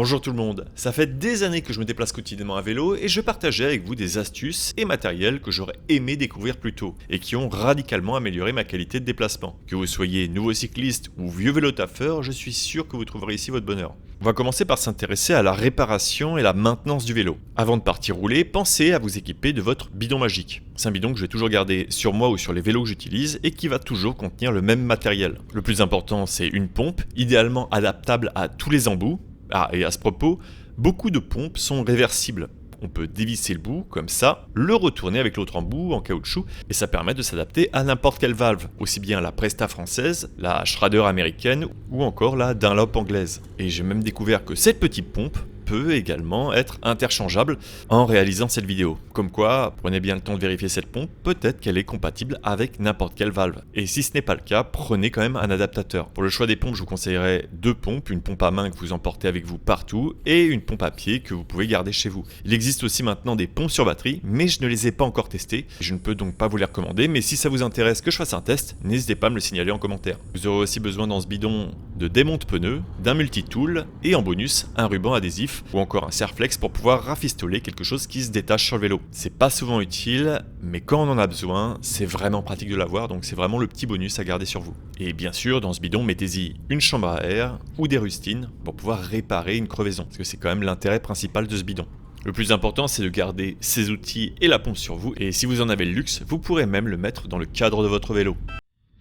Bonjour tout le monde, ça fait des années que je me déplace quotidiennement à vélo et je partageais avec vous des astuces et matériels que j'aurais aimé découvrir plus tôt et qui ont radicalement amélioré ma qualité de déplacement. Que vous soyez nouveau cycliste ou vieux vélo taffeur, je suis sûr que vous trouverez ici votre bonheur. On va commencer par s'intéresser à la réparation et la maintenance du vélo. Avant de partir rouler, pensez à vous équiper de votre bidon magique. C'est un bidon que je vais toujours garder sur moi ou sur les vélos que j'utilise et qui va toujours contenir le même matériel. Le plus important, c'est une pompe, idéalement adaptable à tous les embouts. Ah, et à ce propos, beaucoup de pompes sont réversibles. On peut dévisser le bout, comme ça, le retourner avec l'autre embout en caoutchouc, et ça permet de s'adapter à n'importe quelle valve, aussi bien la Presta française, la Schrader américaine, ou encore la Dunlop anglaise. Et j'ai même découvert que cette petite pompe peut également être interchangeable en réalisant cette vidéo. Comme quoi, prenez bien le temps de vérifier cette pompe, peut-être qu'elle est compatible avec n'importe quelle valve. Et si ce n'est pas le cas, prenez quand même un adaptateur. Pour le choix des pompes, je vous conseillerais deux pompes, une pompe à main que vous emportez avec vous partout et une pompe à pied que vous pouvez garder chez vous. Il existe aussi maintenant des pompes sur batterie, mais je ne les ai pas encore testées. Je ne peux donc pas vous les recommander, mais si ça vous intéresse que je fasse un test, n'hésitez pas à me le signaler en commentaire. Vous aurez aussi besoin dans ce bidon de démonte-pneus, d'un multitool et en bonus, un ruban adhésif ou encore un serre-flex pour pouvoir rafistoler quelque chose qui se détache sur le vélo. C'est pas souvent utile, mais quand on en a besoin, c'est vraiment pratique de l'avoir, donc c'est vraiment le petit bonus à garder sur vous. Et bien sûr, dans ce bidon, mettez-y une chambre à air ou des rustines pour pouvoir réparer une crevaison, parce que c'est quand même l'intérêt principal de ce bidon. Le plus important, c'est de garder ces outils et la pompe sur vous, et si vous en avez le luxe, vous pourrez même le mettre dans le cadre de votre vélo.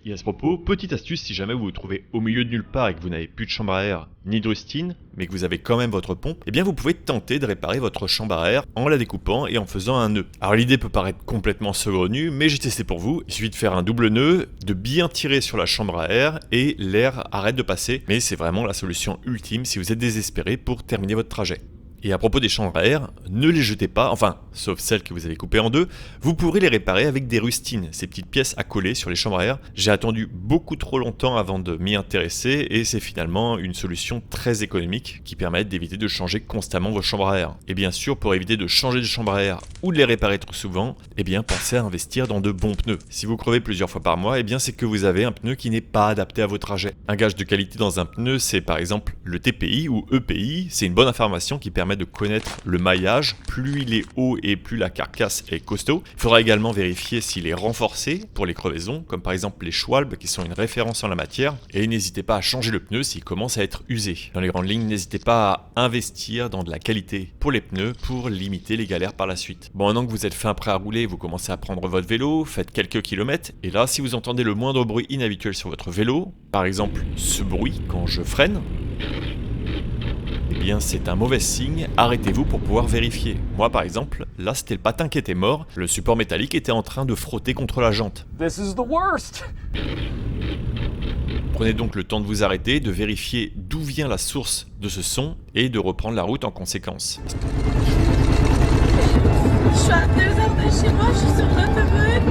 Et à ce propos, petite astuce, si jamais vous vous trouvez au milieu de nulle part et que vous n'avez plus de chambre à air ni de rustine, mais que vous avez quand même votre pompe, eh bien vous pouvez tenter de réparer votre chambre à air en la découpant et en faisant un nœud. Alors l'idée peut paraître complètement saugrenue, mais j'ai testé pour vous. Il suffit de faire un double nœud, de bien tirer sur la chambre à air et l'air arrête de passer. Mais c'est vraiment la solution ultime si vous êtes désespéré pour terminer votre trajet. Et à propos des chambres à air, ne les jetez pas, enfin, sauf celles que vous avez coupées en deux, vous pourrez les réparer avec des rustines, ces petites pièces à coller sur les chambres à air. J'ai attendu beaucoup trop longtemps avant de m'y intéresser et c'est finalement une solution très économique qui permet d'éviter de changer constamment vos chambres à air. Et bien sûr, pour éviter de changer de chambre à air ou de les réparer trop souvent, eh bien pensez à investir dans de bons pneus. Si vous crevez plusieurs fois par mois, eh bien c'est que vous avez un pneu qui n'est pas adapté à vos trajets. Un gage de qualité dans un pneu, c'est par exemple le TPI ou EPI, c'est une bonne information qui permet de connaître le maillage, plus il est haut et plus la carcasse est costaud. Il faudra également vérifier s'il est renforcé pour les crevaisons, comme par exemple les Schwalbe qui sont une référence en la matière, et n'hésitez pas à changer le pneu s'il commence à être usé. Dans les grandes lignes, n'hésitez pas à investir dans de la qualité pour les pneus pour limiter les galères par la suite. Bon, maintenant que vous êtes fin prêt à rouler, vous commencez à prendre votre vélo, faites quelques kilomètres, et là, si vous entendez le moindre bruit inhabituel sur votre vélo, par exemple ce bruit quand je freine, eh bien c'est un mauvais signe, arrêtez-vous pour pouvoir vérifier. Moi par exemple, là c'était le patin qui était mort, le support métallique était en train de frotter contre la jante. This is the worst. Prenez donc le temps de vous arrêter, de vérifier d'où vient la source de ce son et de reprendre la route en conséquence. Je suis à 2 heures de chez moi, je suis sur l'autoroute.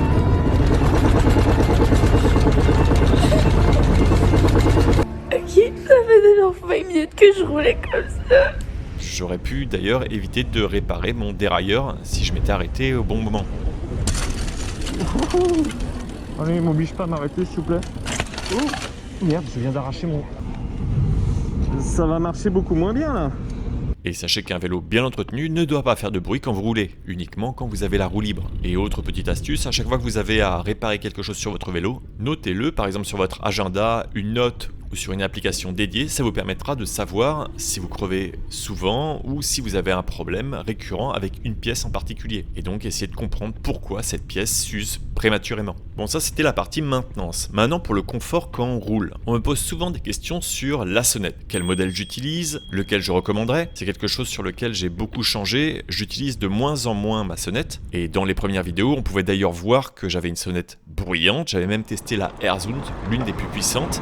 Ok, ça fait déjà 20 minutes que je roulais comme ça. J'aurais pu d'ailleurs éviter de réparer mon dérailleur si je m'étais arrêté au bon moment. Allez, m'oblige pas à m'arrêter s'il vous plaît. Oh, merde, je viens d'arracher mon... Ça va marcher beaucoup moins bien là. Et sachez qu'un vélo bien entretenu ne doit pas faire de bruit quand vous roulez, uniquement quand vous avez la roue libre. Et autre petite astuce, à chaque fois que vous avez à réparer quelque chose sur votre vélo, notez-le par exemple sur votre agenda, une note ou sur une application dédiée, ça vous permettra de savoir si vous crevez souvent ou si vous avez un problème récurrent avec une pièce en particulier. Et donc essayer de comprendre pourquoi cette pièce s'use prématurément. Bon, ça c'était la partie maintenance. Maintenant pour le confort quand on roule. On me pose souvent des questions sur la sonnette. Quel modèle j'utilise, lequel je recommanderais. C'est quelque chose sur lequel j'ai beaucoup changé. J'utilise de moins en moins ma sonnette. Et dans les premières vidéos, on pouvait d'ailleurs voir que j'avais une sonnette bruyante. J'avais même testé la AirZound, l'une des plus puissantes.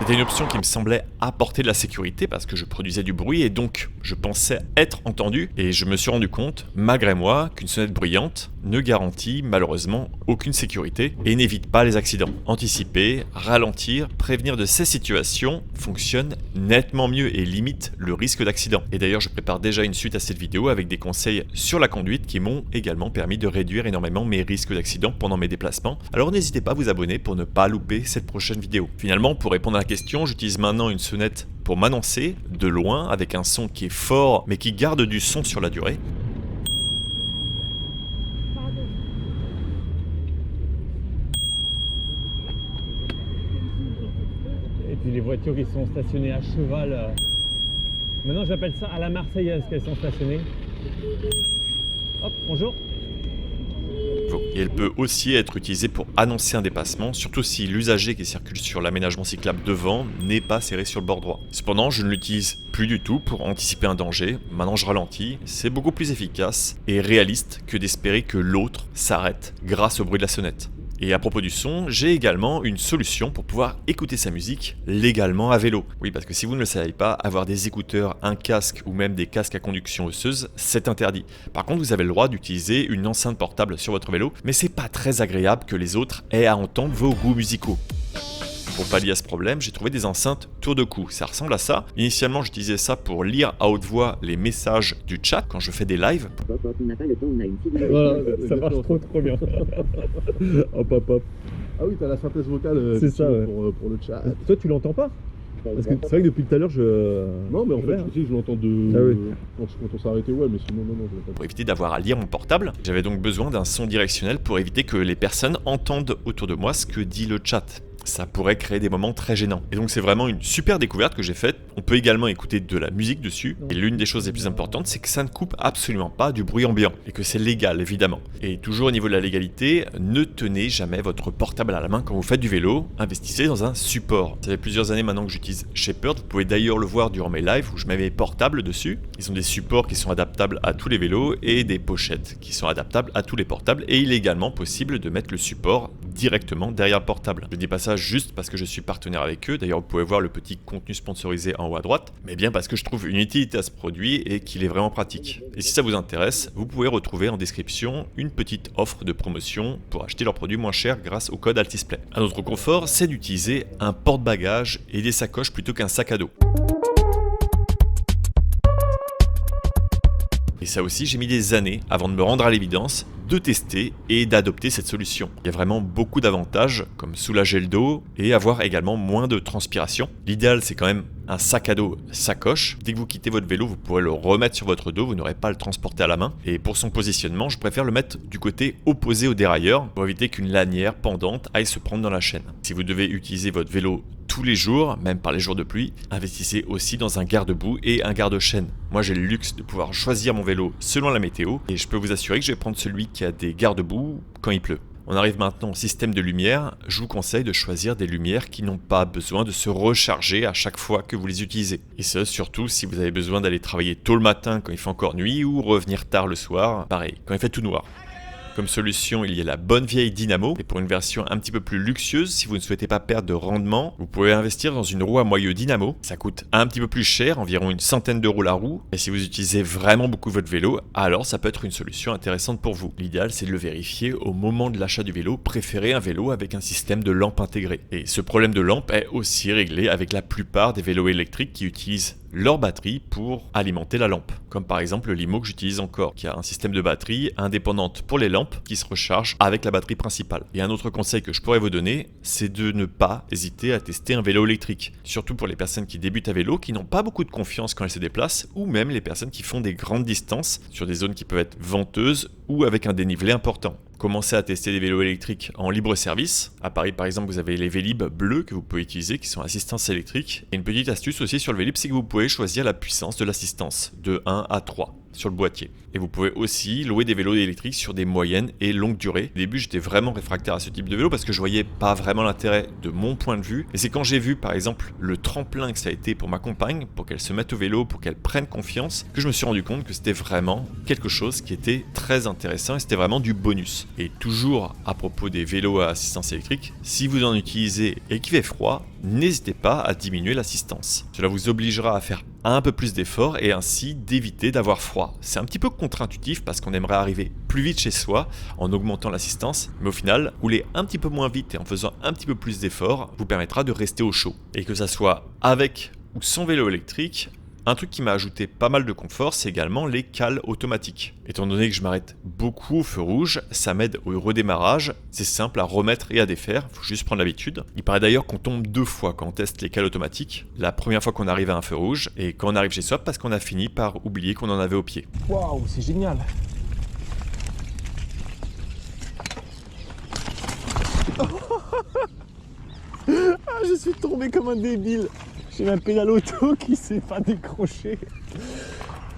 C'était une option qui me semblait apporter de la sécurité parce que je produisais du bruit et donc je pensais être entendu et je me suis rendu compte, malgré moi, qu'une sonnette bruyante ne garantit malheureusement aucune sécurité et n'évite pas les accidents. Anticiper, ralentir, prévenir de ces situations fonctionne nettement mieux et limite le risque d'accident. Et d'ailleurs je prépare déjà une suite à cette vidéo avec des conseils sur la conduite qui m'ont également permis de réduire énormément mes risques d'accident pendant mes déplacements. Alors n'hésitez pas à vous abonner pour ne pas louper cette prochaine vidéo. Finalement, pour répondre à la question, j'utilise maintenant une sonnette pour m'annoncer de loin avec un son qui est fort mais qui garde du son sur la durée. Et puis les voitures qui sont stationnées à cheval. Maintenant j'appelle ça à la Marseillaise qu'elles sont stationnées. Hop, bonjour. Et elle peut aussi être utilisée pour annoncer un dépassement, surtout si l'usager qui circule sur l'aménagement cyclable devant n'est pas serré sur le bord droit. Cependant, je ne l'utilise plus du tout pour anticiper un danger. Maintenant, je ralentis. C'est beaucoup plus efficace et réaliste que d'espérer que l'autre s'arrête grâce au bruit de la sonnette. Et à propos du son, j'ai également une solution pour pouvoir écouter sa musique légalement à vélo. Oui, parce que si vous ne le savez pas, avoir des écouteurs, un casque ou même des casques à conduction osseuse, c'est interdit. Par contre, vous avez le droit d'utiliser une enceinte portable sur votre vélo, mais c'est pas très agréable que les autres aient à entendre vos goûts musicaux. Pour pallier à ce problème, j'ai trouvé des enceintes tour de cou. Ça ressemble à ça. Initialement, j'utilisais ça pour lire à haute voix les messages du chat quand je fais des lives. Voilà, ça marche trop bien. Hop hop hop. Ah oui, t'as la synthèse vocale c'est ça, ouais. pour le chat. Toi, tu l'entends pas? Parce que c'est vrai que depuis tout à l'heure, Non, mais en fait, je l'entends de. Ah oui. Quand on s'est arrêté, ouais, mais sinon, non, je l'entends pas. Pour éviter d'avoir à lire mon portable, j'avais donc besoin d'un son directionnel pour éviter que les personnes entendent autour de moi ce que dit le chat. Ça pourrait créer des moments très gênants. Et donc c'est vraiment une super découverte que j'ai faite. On peut également écouter de la musique dessus. Et l'une des choses les plus importantes, c'est que ça ne coupe absolument pas du bruit ambiant. Et que c'est légal, évidemment. Et toujours au niveau de la légalité, ne tenez jamais votre portable à la main quand vous faites du vélo. Investissez dans un support. Ça fait plusieurs années maintenant que j'utilise Shepherd. Vous pouvez d'ailleurs le voir durant mes lives où je mets mes portables dessus. Ils ont des supports qui sont adaptables à tous les vélos et des pochettes qui sont adaptables à tous les portables. Et il est également possible de mettre le support directement derrière le portable. Je dis pas ça juste parce que je suis partenaire avec eux, d'ailleurs vous pouvez voir le petit contenu sponsorisé en haut à droite, mais bien parce que je trouve une utilité à ce produit et qu'il est vraiment pratique. Et si ça vous intéresse, vous pouvez retrouver en description une petite offre de promotion pour acheter leurs produits moins chers grâce au code Altisplay. Un autre confort, c'est d'utiliser un porte-bagages et des sacoches plutôt qu'un sac à dos. Et ça aussi, j'ai mis des années avant de me rendre à l'évidence de tester et d'adopter cette solution. Il y a vraiment beaucoup d'avantages, comme soulager le dos et avoir également moins de transpiration. L'idéal, c'est quand même un sac à dos sacoche. Dès que vous quittez votre vélo, vous pourrez le remettre sur votre dos, vous n'aurez pas à le transporter à la main. Et pour son positionnement, je préfère le mettre du côté opposé au dérailleur pour éviter qu'une lanière pendante aille se prendre dans la chaîne. Si vous devez utiliser votre vélo tous les jours, même par les jours de pluie, investissez aussi dans un garde-boue et un garde-chaîne. Moi, j'ai le luxe de pouvoir choisir mon vélo selon la météo et je peux vous assurer que je vais prendre celui qui a des garde-boue quand il pleut. On arrive maintenant au système de lumière. Je vous conseille de choisir des lumières qui n'ont pas besoin de se recharger à chaque fois que vous les utilisez. Et ce, surtout si vous avez besoin d'aller travailler tôt le matin quand il fait encore nuit ou revenir tard le soir, pareil, quand il fait tout noir. Comme solution, il y a la bonne vieille dynamo. Et pour une version un petit peu plus luxueuse, si vous ne souhaitez pas perdre de rendement, vous pouvez investir dans une roue à moyeu dynamo. Ça coûte un petit peu plus cher, environ une centaine d'euros la roue. Et si vous utilisez vraiment beaucoup votre vélo, alors ça peut être une solution intéressante pour vous. L'idéal, c'est de le vérifier au moment de l'achat du vélo. Préférez un vélo avec un système de lampe intégré. Et ce problème de lampe est aussi réglé avec la plupart des vélos électriques qui utilisent leur batterie pour alimenter la lampe. Comme par exemple le Limo que j'utilise encore, qui a un système de batterie indépendante pour les lampes qui se recharge avec la batterie principale. Et un autre conseil que je pourrais vous donner, c'est de ne pas hésiter à tester un vélo électrique. Surtout pour les personnes qui débutent à vélo, qui n'ont pas beaucoup de confiance quand elles se déplacent, ou même les personnes qui font des grandes distances sur des zones qui peuvent être venteuses ou avec un dénivelé important. Commencez à tester des vélos électriques en libre service. À Paris, par exemple, vous avez les Vélib bleus que vous pouvez utiliser, qui sont assistance électrique. Et une petite astuce aussi sur le Vélib, c'est que vous pouvez choisir la puissance de l'assistance, de 1 à 3 sur le boîtier. Et vous pouvez aussi louer des vélos électriques sur des moyennes et longues durées. Au début, j'étais vraiment réfractaire à ce type de vélo parce que je voyais pas vraiment l'intérêt de mon point de vue. Et c'est quand j'ai vu, par exemple, le tremplin que ça a été pour ma compagne, pour qu'elle se mette au vélo, pour qu'elle prenne confiance, que je me suis rendu compte que c'était vraiment quelque chose qui était très intéressant et c'était vraiment du bonus. Et toujours à propos des vélos à assistance électrique, si vous en utilisez et qu'il fait froid, n'hésitez pas à diminuer l'assistance. Cela vous obligera à faire un peu plus d'efforts et ainsi d'éviter d'avoir froid. C'est un petit peu contre-intuitif parce qu'on aimerait arriver plus vite chez soi en augmentant l'assistance, mais au final, rouler un petit peu moins vite et en faisant un petit peu plus d'efforts vous permettra de rester au chaud. Et que ça soit avec ou sans vélo électrique, Un truc qui m'a ajouté pas mal de confort, c'est également les cales automatiques. Étant donné que je m'arrête beaucoup au feu rouge, ça m'aide au redémarrage, c'est simple à remettre et à défaire, faut juste prendre l'habitude. Il paraît d'ailleurs qu'on tombe 2 fois quand on teste les cales automatiques. La première fois qu'on arrive à un feu rouge et quand on arrive chez soi parce qu'on a fini par oublier qu'on en avait au pied. Waouh, c'est génial. Ah, je suis tombé comme un débile. J'ai ma pédale auto qui s'est pas décrochée.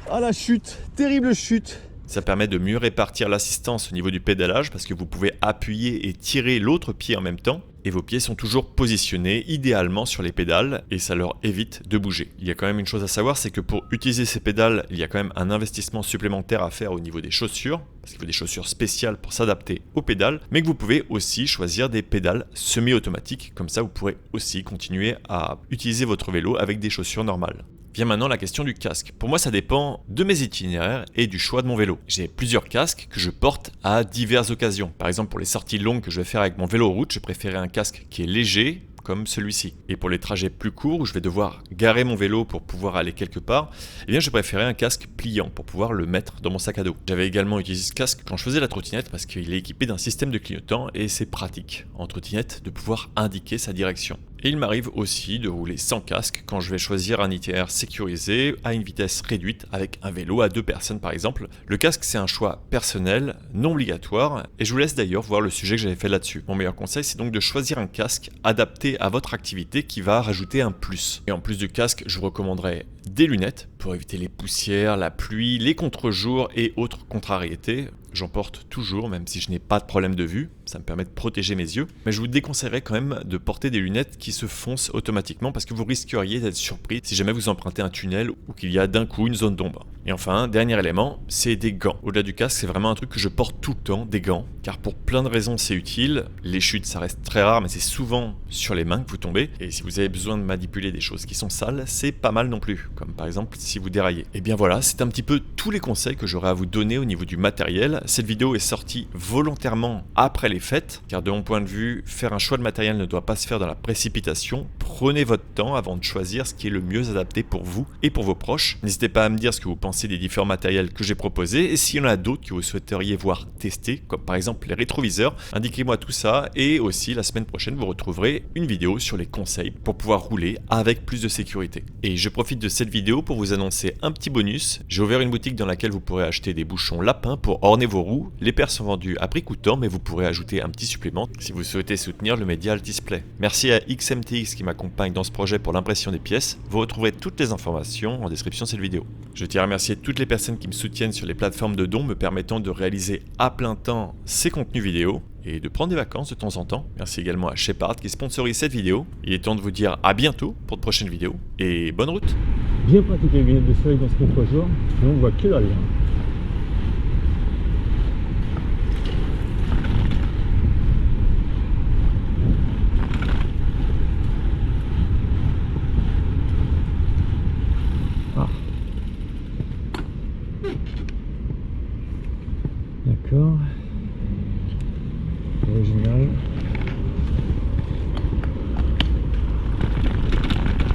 Ah, la chute, terrible chute. Ça permet de mieux répartir l'assistance au niveau du pédalage parce que vous pouvez appuyer et tirer l'autre pied en même temps et vos pieds sont toujours positionnés idéalement sur les pédales et ça leur évite de bouger. Il y a quand même une chose à savoir, c'est que pour utiliser ces pédales, il y a quand même un investissement supplémentaire à faire au niveau des chaussures parce qu'il faut des chaussures spéciales pour s'adapter aux pédales, mais que vous pouvez aussi choisir des pédales semi-automatiques, comme ça vous pourrez aussi continuer à utiliser votre vélo avec des chaussures normales. Vient maintenant la question du casque. Pour moi, ça dépend de mes itinéraires et du choix de mon vélo. J'ai plusieurs casques que je porte à diverses occasions. Par exemple, pour les sorties longues que je vais faire avec mon vélo route, je préférais un casque qui est léger, comme celui-ci. Et pour les trajets plus courts où je vais devoir garer mon vélo pour pouvoir aller quelque part, eh bien je préférais un casque pliant pour pouvoir le mettre dans mon sac à dos. J'avais également utilisé ce casque quand je faisais la trottinette parce qu'il est équipé d'un système de clignotant et c'est pratique en trottinette de pouvoir indiquer sa direction. Et il m'arrive aussi de rouler sans casque quand je vais choisir un itinéraire sécurisé à une vitesse réduite avec un vélo à 2 personnes par exemple. Le casque c'est un choix personnel, non obligatoire et je vous laisse d'ailleurs voir le sujet que j'avais fait là-dessus. Mon meilleur conseil c'est donc de choisir un casque adapté à votre activité qui va rajouter un plus. Et en plus du casque, je vous recommanderais des lunettes pour éviter les poussières, la pluie, les contre-jours et autres contrariétés. J'en porte toujours, même si je n'ai pas de problème de vue, ça me permet de protéger mes yeux. Mais je vous déconseillerais quand même de porter des lunettes qui se foncent automatiquement parce que vous risqueriez d'être surpris si jamais vous empruntez un tunnel ou qu'il y a d'un coup une zone d'ombre. Et enfin, dernier élément, c'est des gants. Au-delà du casque, c'est vraiment un truc que je porte tout le temps, des gants, car pour plein de raisons c'est utile. Les chutes, ça reste très rare, mais c'est souvent sur les mains que vous tombez. Et si vous avez besoin de manipuler des choses qui sont sales, c'est pas mal non plus, comme par exemple si vous déraillez. Et bien voilà, c'est un petit peu tous les conseils que j'aurais à vous donner au niveau du matériel. Cette vidéo est sortie volontairement après les fêtes, car de mon point de vue, faire un choix de matériel ne doit pas se faire dans la précipitation. Prenez votre temps avant de choisir ce qui est le mieux adapté pour vous et pour vos proches. N'hésitez pas à me dire ce que vous pensez des différents matériels que j'ai proposés et s'il y en a d'autres que vous souhaiteriez voir tester, comme par exemple les rétroviseurs, indiquez-moi tout ça et aussi la semaine prochaine vous retrouverez une vidéo sur les conseils pour pouvoir rouler avec plus de sécurité. Et je profite de cette vidéo pour vous annoncer un petit bonus. J'ai ouvert une boutique dans laquelle vous pourrez acheter des bouchons lapins pour orner vos roues. Les paires sont vendues à prix coûtant mais vous pourrez ajouter un petit supplément si vous souhaitez soutenir le média Altisplay. Merci à XMTX qui m'accompagne dans ce projet pour l'impression des pièces. Vous retrouverez toutes les informations en description de cette vidéo. Je tiens à remercier toutes les personnes qui me soutiennent sur les plateformes de dons me permettant de réaliser à plein temps ces contenus vidéo et de prendre des vacances de temps en temps. Merci également à Shepard qui sponsorise cette vidéo. Il est temps de vous dire à bientôt pour de prochaines vidéos et bonne route. Bien pratique les lunettes de soleil dans ce contre-jour, sinon on voit que dalle. D'accord. Original.